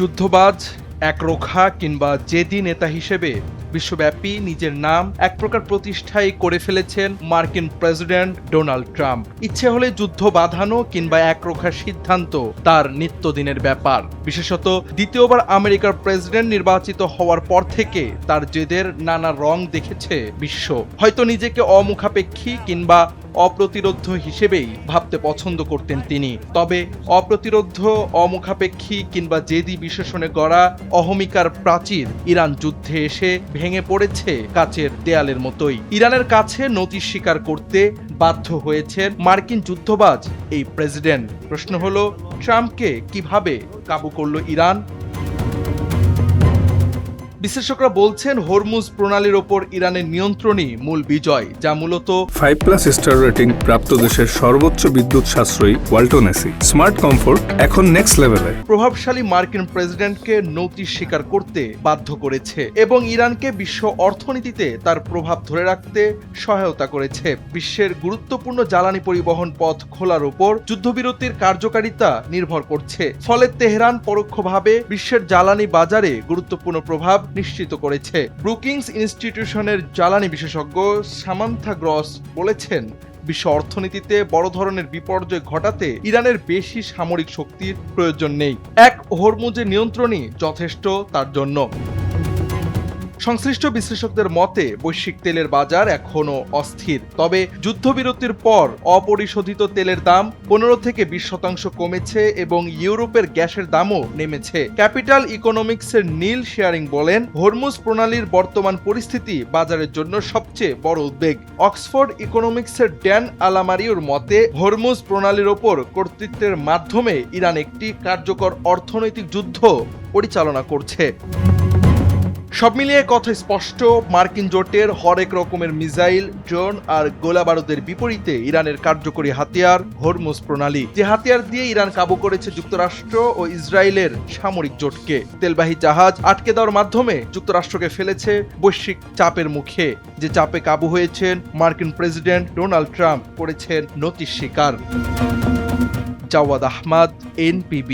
যুদ্ধবাজ, একরোখা কিংবা জেদি নেতা হিসেবে বিশ্বব্যাপী নিজের নাম এক প্রকার প্রতিষ্ঠাই করে ফেলেছেন মার্কিন প্রেসিডেন্ট ডোনাল্ড ট্রাম্প। ইচ্ছে হলে যুদ্ধ বাঁধানো কিংবা একরোখার সিদ্ধান্ত তার নিত্যদিনের ব্যাপার। বিশেষত দ্বিতীয়বার আমেরিকার প্রেসিডেন্ট নির্বাচিত হওয়ার পর থেকে তার জেদের নানা রং দেখেছে বিশ্ব। হয়তো নিজেকে অমুখাপেক্ষী কিংবা অপ্রতিরোধ্য হিসেবেই ভাবতে পছন্দ করতেন তিনি। তবে অপ্রতিরোধ্য, অমুখাপেক্ষী কিংবা জেদি বিশেষণে গড়া অহমিকার প্রাচীর ইরান যুদ্ধে এসে ভেঙে পড়েছে কাচের দেয়ালের মতোই। ইরানের কাছে নতি স্বীকার করতে বাধ্য হয়েছেন মার্কিন যুদ্ধবাজ এই প্রেসিডেন্ট। প্রশ্ন হলো, ট্রাম্পকে কিভাবে কাবু করল ইরান? বিশ্লেষকরা বলছেন হরমুজ প্রণালীর ওপর ইরানের নিয়ন্ত্রণই মূল বিজয়, যা মূলত 5+ স্টার রেটিং প্রাপ্ত দেশের সর্বোচ্চ বিদ্যুৎ সাশ্রয়ী ওয়ালটন এসি। স্মার্ট কমফোর্ট এখন নেক্সট লেভেলে। প্রভাবশালী মার্কিন প্রেসিডেন্টকে নতি স্বীকার করতে বাধ্য করেছে এবং ইরানকে বিশ্ব অর্থনীতিতে তার প্রভাব ধরে রাখতে সহায়তা করেছে। বিশ্বের গুরুত্বপূর্ণ জ্বালানি পরিবহন পথ খোলার ওপর যুদ্ধবিরতির কার্যকারিতা নির্ভর করছে। ফলে তেহরান পরোক্ষভাবে বিশ্বের জ্বালানি বাজারে গুরুত্বপূর্ণ প্রভাব নিশ্চিত করেছে। ব্রুকিংস ইনস্টিটিউশনের জ্বালানি বিশেষজ্ঞ সামান্থা গ্রস বলেছেন, বিশ্ব অর্থনীতিতে বড় ধরনের বিপর্যয় ঘটাতে ইরানের বেশি সামরিক শক্তির প্রয়োজন নেই। এক হরমুজের নিয়ন্ত্রণই যথেষ্ট তার জন্য। সংশ্লিষ্ট বিশ্লেষকদের মতে বৈশ্বিক তেলের বাজার এখনও অস্থির। তবে যুদ্ধবিরতির পর অপরিশোধিত তেলের দাম 15 থেকে 20% কমেছে এবং ইউরোপের গ্যাসের দামও নেমেছে। ক্যাপিটাল ইকোনমিক্সের নীল শেয়ারিং বলেন, হরমুজ প্রণালীর বর্তমান পরিস্থিতি বাজারের জন্য সবচেয়ে বড় উদ্বেগ। অক্সফোর্ড ইকোনমিক্সের ড্যান আলামারিওর মতে, হরমুজ প্রণালীর ওপর কর্তৃত্বের মাধ্যমে ইরান একটি কার্যকর অর্থনৈতিক যুদ্ধ পরিচালনা করছে। সব মিলিয়ে কথা স্পষ্ট, মার্কিন জোটের হরেক রকমের মিসাইল, ড্রোন আর গোলাবারুদের বিপরীতে ইরানের কার্যকরী হাতিয়ার হরমুজ প্রণালী, যে হাতিয়ার দিয়ে ইরান কাবু করেছে যুক্তরাষ্ট্র ও ইসরায়েলের সামরিক জোটকে। তেলবাহী জাহাজ আটকে দেওয়ার মাধ্যমে যুক্তরাষ্ট্রকে ফেলেছে বৈশ্বিক চাপের মুখে, যে চাপে কাবু হয়েছেন মার্কিন প্রেসিডেন্ট ডোনাল্ড ট্রাম্প, করেছেন নতি স্বীকার। জাওয়াদ আহমদ, NPB।